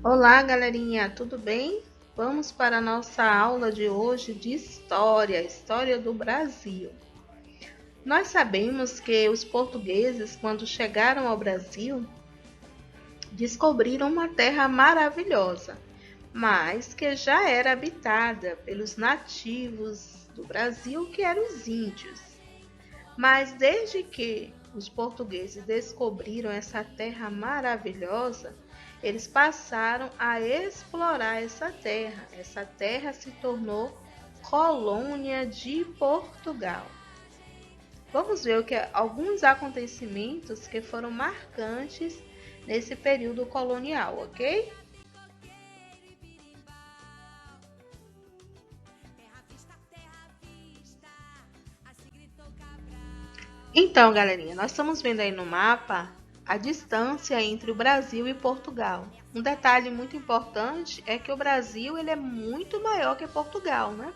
Olá, galerinha, tudo bem? Vamos para a nossa aula de hoje de história do Brasil. Nós sabemos que os portugueses, quando chegaram ao Brasil, descobriram uma terra maravilhosa, mas que já era habitada pelos nativos do Brasil, que eram os índios. Mas desde que os portugueses descobriram essa terra maravilhosa, eles passaram a explorar essa terra. Essa terra se tornou colônia de Portugal. Vamos ver alguns acontecimentos que foram marcantes nesse período colonial, ok? Então, galerinha, nós estamos vendo aí no mapa a distância entre o Brasil e Portugal. Um detalhe muito importante é que o Brasil ele é muito maior que Portugal, né?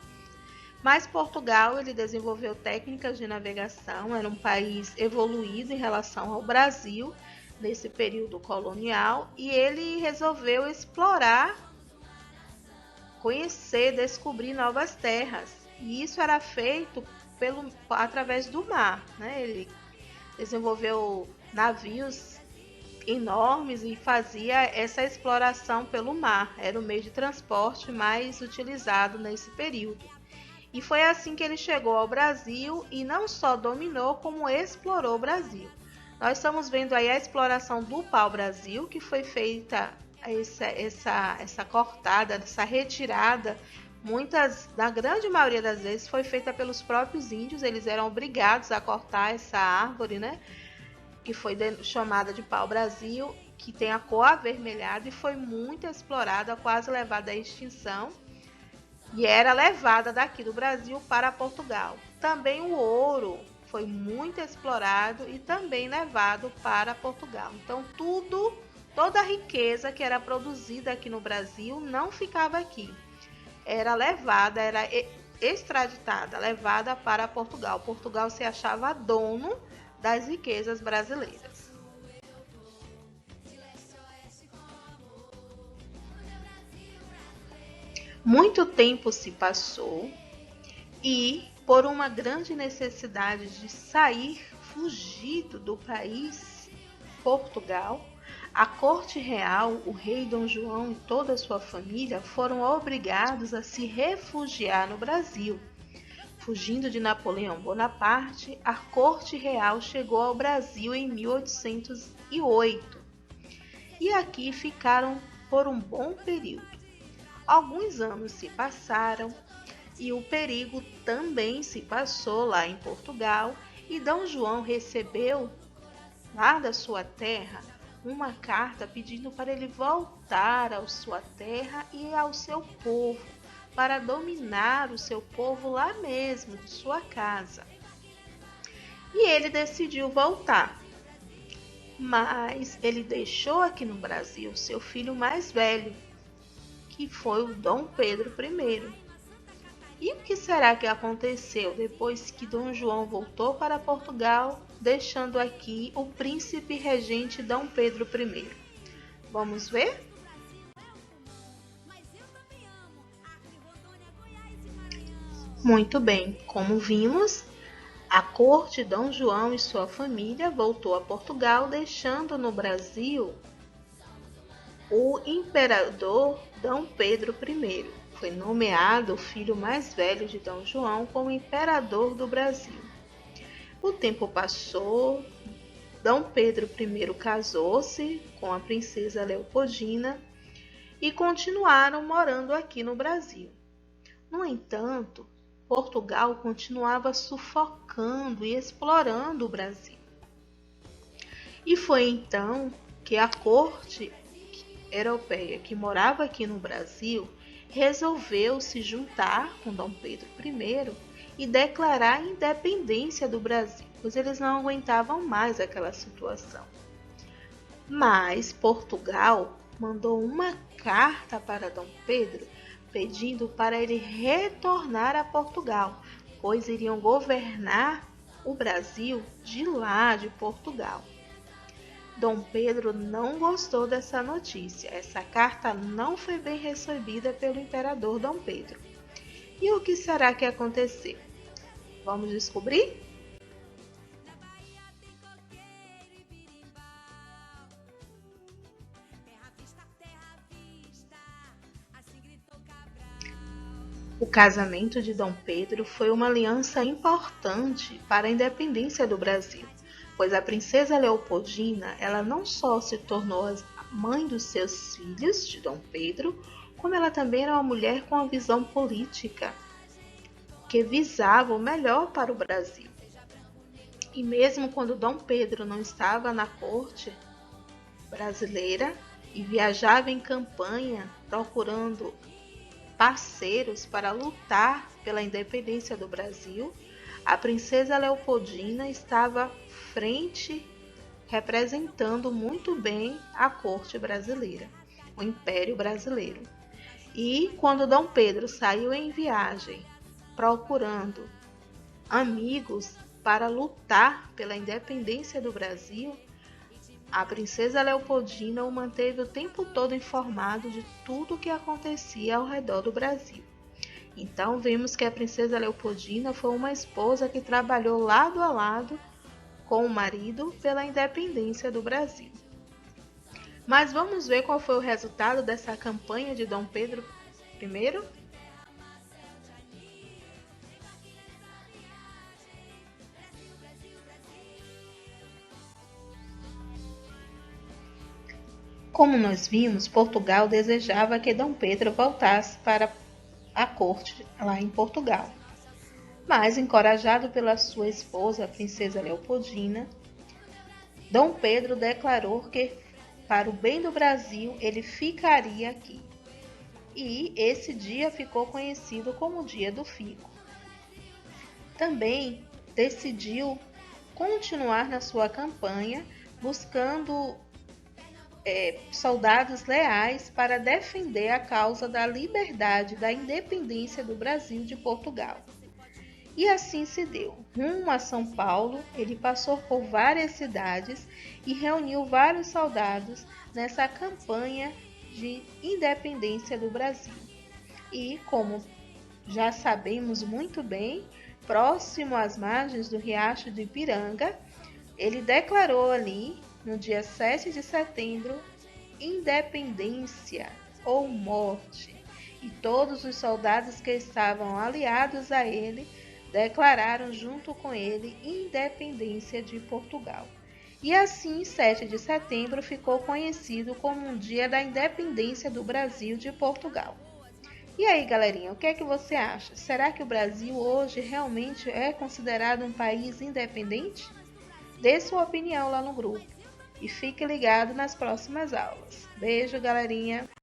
Mas Portugal ele desenvolveu técnicas de navegação, era um país evoluído em relação ao Brasil nesse período colonial e ele resolveu explorar, conhecer, descobrir novas terras. E isso era feito através do mar, né? Ele desenvolveu navios enormes e fazia essa exploração pelo mar. Era o meio de transporte mais utilizado nesse período. E foi assim que ele chegou ao Brasil e não só dominou, como explorou o Brasil. Nós estamos vendo aí a exploração do pau-brasil, que foi feita essa cortada, essa retirada. Na grande maioria das vezes, foi feita pelos próprios índios. Eles eram obrigados a cortar essa árvore, né? Que foi chamada de pau-brasil, que tem a cor avermelhada e foi muito explorada, quase levada à extinção. E era levada daqui do Brasil para Portugal. Também o ouro foi muito explorado e também levado para Portugal. Então toda a riqueza que era produzida aqui no Brasil não ficava aqui. Era levada, era extraditada, levada para Portugal. Portugal se achava dono das riquezas brasileiras. Muito tempo se passou e, por uma grande necessidade de sair fugido do país, Portugal, a corte real, o rei Dom João e toda a sua família foram obrigados a se refugiar no Brasil. Fugindo de Napoleão Bonaparte, a corte real chegou ao Brasil em 1808 e aqui ficaram por um bom período. Alguns anos se passaram e o perigo também se passou lá em Portugal e Dom João recebeu lá da sua terra uma carta pedindo para ele voltar à sua terra e ao seu povo, para dominar o seu povo lá mesmo, de sua casa. E ele decidiu voltar, mas ele deixou aqui no Brasil seu filho mais velho, que foi o Dom Pedro I. E o que será que aconteceu depois que Dom João voltou para Portugal, deixando aqui o príncipe regente Dom Pedro I? Vamos ver? Muito bem, como vimos, a corte de Dom João e sua família voltou a Portugal, deixando no Brasil o imperador Dom Pedro I. Foi nomeado o filho mais velho de Dom João como imperador do Brasil. O tempo passou, Dom Pedro I casou-se com a princesa Leopoldina e continuaram morando aqui no Brasil. No entanto, Portugal continuava sufocando e explorando o Brasil. E foi então que a corte europeia que morava aqui no Brasil resolveu se juntar com Dom Pedro I e declarar a independência do Brasil, pois eles não aguentavam mais aquela situação. Mas Portugal mandou uma carta para Dom Pedro pedindo para ele retornar a Portugal, pois iriam governar o Brasil de lá de Portugal. Dom Pedro não gostou dessa notícia. Essa carta não foi bem recebida pelo imperador Dom Pedro. E o que será que aconteceu? Vamos descobrir? O casamento de Dom Pedro foi uma aliança importante para a independência do Brasil, pois a princesa Leopoldina, ela não só se tornou a mãe dos seus filhos, de Dom Pedro, como ela também era uma mulher com uma visão política que visava o melhor para o Brasil. E mesmo quando Dom Pedro não estava na corte brasileira e viajava em campanha procurando parceiros para lutar pela independência do Brasil, a princesa Leopoldina estava à frente, representando muito bem a corte brasileira, o Império Brasileiro. E quando Dom Pedro saiu em viagem procurando amigos para lutar pela independência do Brasil, a princesa Leopoldina o manteve o tempo todo informado de tudo o que acontecia ao redor do Brasil. Então vemos que a princesa Leopoldina foi uma esposa que trabalhou lado a lado com o marido pela independência do Brasil. Mas vamos ver qual foi o resultado dessa campanha de Dom Pedro I? Como nós vimos, Portugal desejava que Dom Pedro voltasse para a corte lá em Portugal. Mas, encorajado pela sua esposa, a princesa Leopoldina, Dom Pedro declarou que, para o bem do Brasil, ele ficaria aqui. E esse dia ficou conhecido como o Dia do Fico. Também decidiu continuar na sua campanha, buscando soldados leais para defender a causa da liberdade, da independência do Brasil de Portugal. E assim se deu. Rumo a São Paulo, ele passou por várias cidades e reuniu vários soldados nessa campanha de independência do Brasil. E, como já sabemos muito bem, próximo às margens do Riacho do Ipiranga, ele declarou ali, no dia 7 de setembro, independência ou morte. E todos os soldados que estavam aliados a ele declararam junto com ele independência de Portugal. E assim, 7 de setembro ficou conhecido como um dia da independência do Brasil de Portugal. E aí, galerinha, o que é que você acha? Será que o Brasil hoje realmente é considerado um país independente? Dê sua opinião lá no grupo e fique ligado nas próximas aulas. Beijo, galerinha!